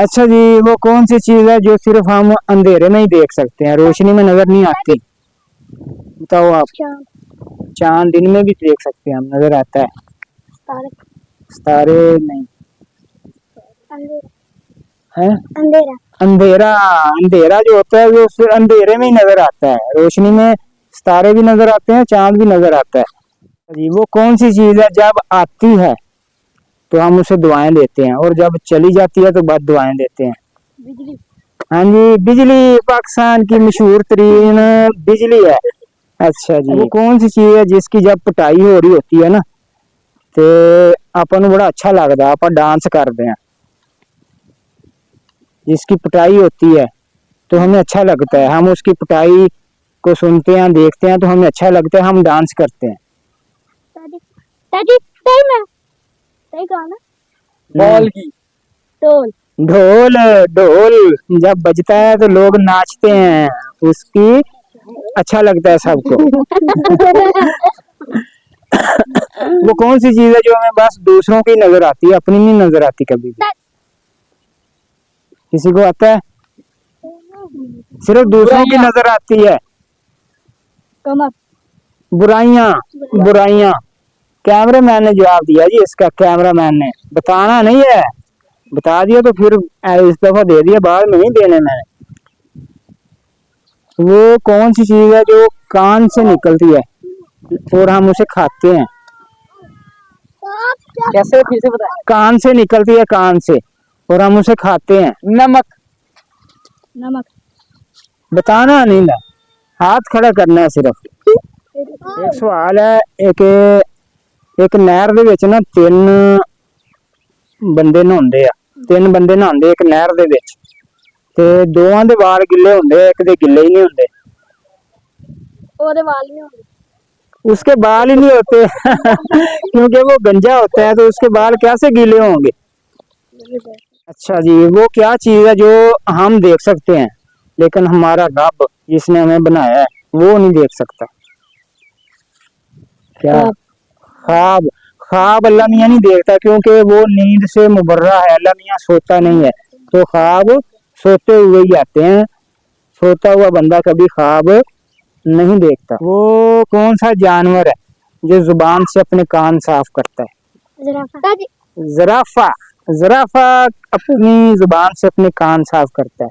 अच्छा जी, वो कौन सी चीज है जो सिर्फ हम अंधेरे में ही देख सकते हैं, रोशनी में नजर नहीं आती? बताओ आप। चांद दिन में भी देख सकते हैं हम, नजर आता है। सितारे नहीं है। अंधेरा अंधेरा अंधेरा जो होता है वो फिर अंधेरे में ही नजर आता है, रोशनी में सितारे भी नजर आते हैं, चांद भी नजर आता है जी। वो कौन सी चीज है जब आती है तो हम उसे दुआएं देते हैं और जब चली जाती है तो बद दुआएं देते हैं? बिजली। हाँ जी, बिजली पाकिस्तान की मशहूर तरीन बिजली है। अच्छा जी, वो कौन सी चीज है जिसकी जब पिटाई हो रही होती है ना तो अपन बड़ा अच्छा लगता है, अपन डांस करते हैं। जिसकी पिटाई होती है तो हमें अच्छा लगता है, हम उसकी पिटाई को सुनते हैं, देखते हैं तो हमें अच्छा लगता है, हम डांस करते हैं। बॉल की ढोल। ढोल ढोल जब बजता है तो लोग नाचते हैं, उसकी अच्छा लगता है सबको। वो कौन सी चीज है जो हमें बस दूसरों की नजर आती है, अपनी नहीं नजर आती कभी भी? किसी को आता है? सिर्फ दूसरों की नजर आती है। कमर। बुराइयां बुराइयां। कैमरामैन ने जवाब दिया जी इसका, कैमरामैन ने। बताना नहीं है, बता दिया तो फिर इस दफा दे दिया, बाद में नहीं देने मैंने। वो कौन सी चीज है जो कान से निकलती है और हम उसे खाते हैं? कैसे, फिर से बताएं। कान से निकलती है, कान से, और हम उसे खाते हैं। नमक। नमक। बताना नहीं ना, हाथ खड़ा करना है सिर्फ। एक सवाल है, एक नहर ਦੇ ਵਿੱਚ ਨਾ ਤਿੰਨ ਬੰਦੇ ਨਹਾਉਂਦੇ ਆ, ਤਿੰਨ ਬੰਦੇ ਨਹਾਉਂਦੇ ਇੱਕ ਨਹਿਰ ਦੇ ਵਿੱਚ, ਤੇ ਦੋਵਾਂ ਦੇ ਵਾਲ ਗਿੱਲੇ ਹੁੰਦੇ, ਇੱਕ ਦੇ ਗਿੱਲੇ ਹੀ नहीं ਹੁੰਦੇ। ਉਹਦੇ ਵਾਲ नहीं होते, उसके बाल ही नहीं होते। क्योंकि वो गंजा होता है तो उसके बाल कैसे गीले होंगे? अच्छा जी, वो क्या चीज है जो हम देख सकते हैं लेकिन हमारा रब जिसने हमें बनाया है वो नहीं देख सकता? क्या? ख्वाब। ख्वाब अल्लाह मियाँ नहीं देखता क्योंकि वो नींद से मुबर्रा है, अल्लाह मियाँ सोता नहीं है, तो ख्वाब सोते हुए ही आते हैं, सोता हुआ बंदा कभी ख्वाब नहीं देखता। वो कौन सा जानवर है जो जुबान से अपने कान साफ करता है? ज़राफ़ा। ज़राफ़ा अपनी जुबान से अपने कान साफ करता है।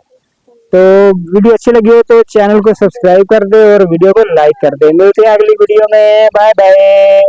तो वीडियो अच्छी लगी हो तो चैनल को सब्सक्राइब कर दे और वीडियो को लाइक कर दे। मिलते हैं अगली वीडियो में, बाय बाय।